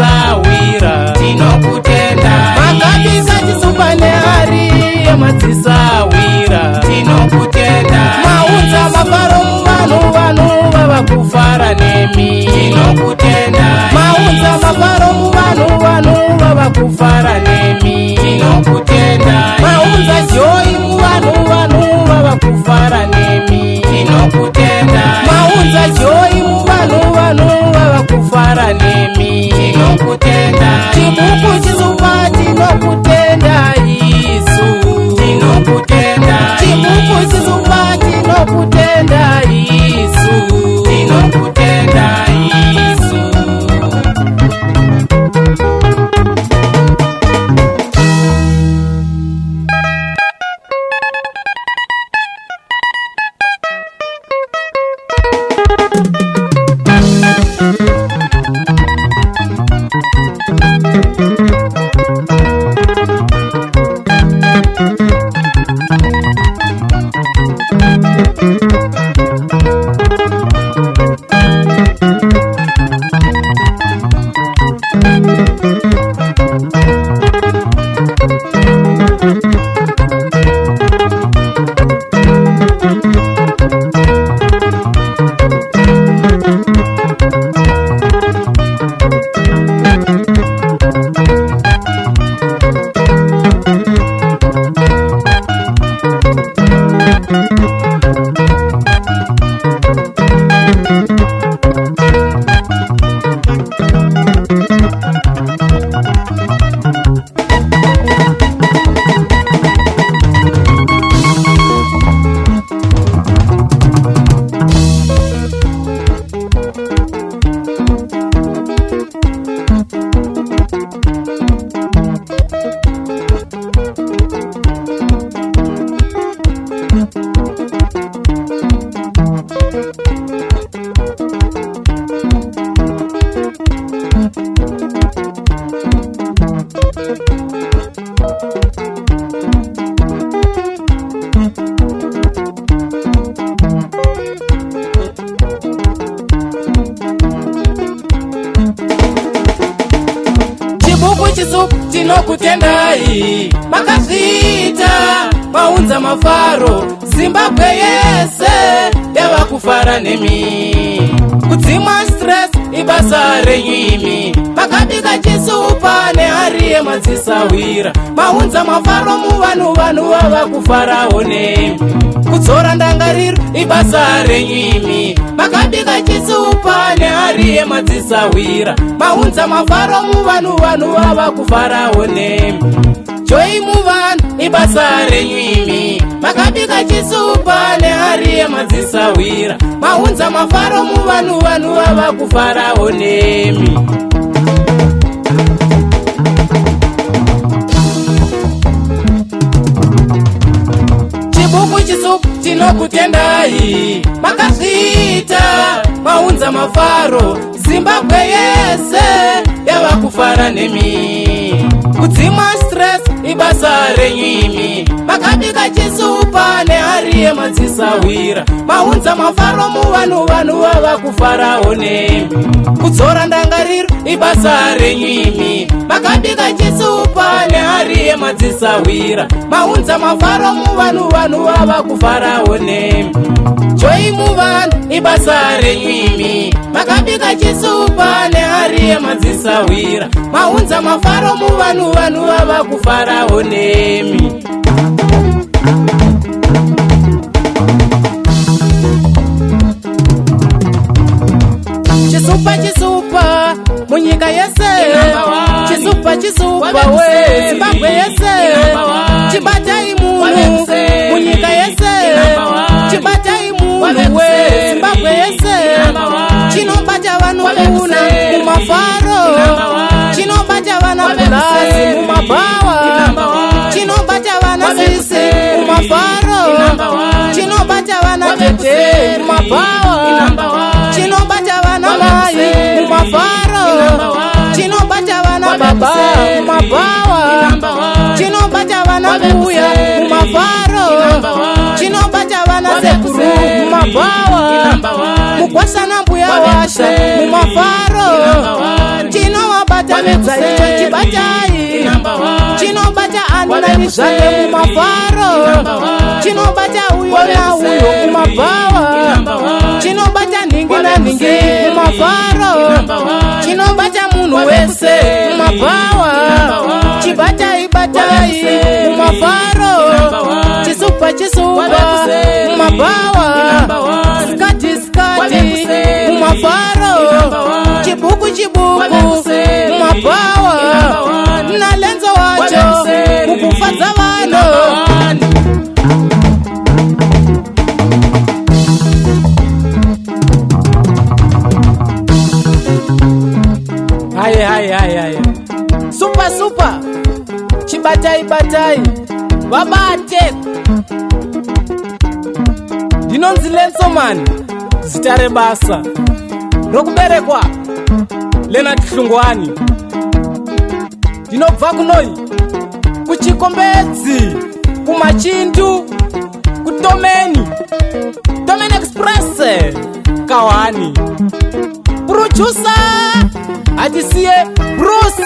yemadzisawira tinokutenda. Makabisa chisupa nehari yemadzisawira tinokutenda. Maunza mafaro muvanhu, vanhu vava kufara nemi tinokutenda. Maunza mafaro muvanhu, vanhu vava kufara nemi tinokutenda. Maunza joy muvanhu, vanhu vava kufara nemi tinokutenda. Maunza joy muvanhu, vanhu vava kufara nemi tinokutenda. Chibuku chisupa tinokutenda Yesu tinokutenda. Chibuku chisupa tinokutenda Yesu tinokutenda Yesu. Chibuku chisupa tinokutendai. Makazviita maunza mafaro, Zimbabwe yese yava kufara nemi. Kudzimwa stress ibasa renyimi. Makabika chisupa nehari yemadzisawira. Maunza mafaro muvanhu, vanhu vava kufarawo nemi. Kudzora ndangariro ibasa renyimi. Makabika chisupa nehari yemadzisawira. Maunza mafaro muvanhu, vanhu vava kufarawo nemi. Joy muvanhu ibasa renyimi. Makabika chisupa nehari yemadzisawira. Maunza mafaro muvanhu, vanhu vava kufarawo nemi. Chibuku chisupa tinokutendai. Makazviita maunza mafaro, Zimbabwe yese yava kufara nemi. Kudzimwa stress ibasa renyimi. Makabika chisupa nehari yemadzisawira. Maunza mafaro muvanhu, vanhu vava kufarawo nemi. Kudzora ndangariro ibasa renyimi. Makabika chisupa nehari yemadzisawira. Maunza mafaro muvanhu, vanhu vava kufarawo nemi. Joy muvanhu ibasa renyimi. Makabika chisupa nehari yemadzisawira. Maunza mafaro muvanhu, vanhu vava kufarawo nemi. Chisupa chisupa munyika yese. Chisupa chisupa we Zimbabwe yese. Chibatai munhu munyika yese. Chibatai munhu we Zimbabwe yese. Chinobata vanhu kuna mumafaro. Chinobata vana pulasi mumabhawa. Chinobata vana sisi mumafaro. Chinobata vana tete mumabhawa. Chinobata vana mai mumafaro. Chinobata vana baba mumabhawa. Chinobata vana mbuya mumafaro. Chinobata vana sekuru mumabhawa. Mukwasana mbuya washa mumafaro. Chinobata wamedza icho chibatai chinobata anani zvake mumafaro chinobata uyo na uyo kumabhawa chinobata ningi na ningi mumafaro chinobata munhu wese mumabhawa chibatai batai mumafaro chisupa mumabhawa skati mumafaro chibuku mumabhawa na lenzo wacho kukufadza vanhu. Hai super chibatai vabate ndinonzi Lensoman, zita rebasa rokuberekwa Leonard Hlungwani. Ndinobva kunoi kuchikombedzi kumachindu kutomeni express Kawani. Producer atisiye Bruce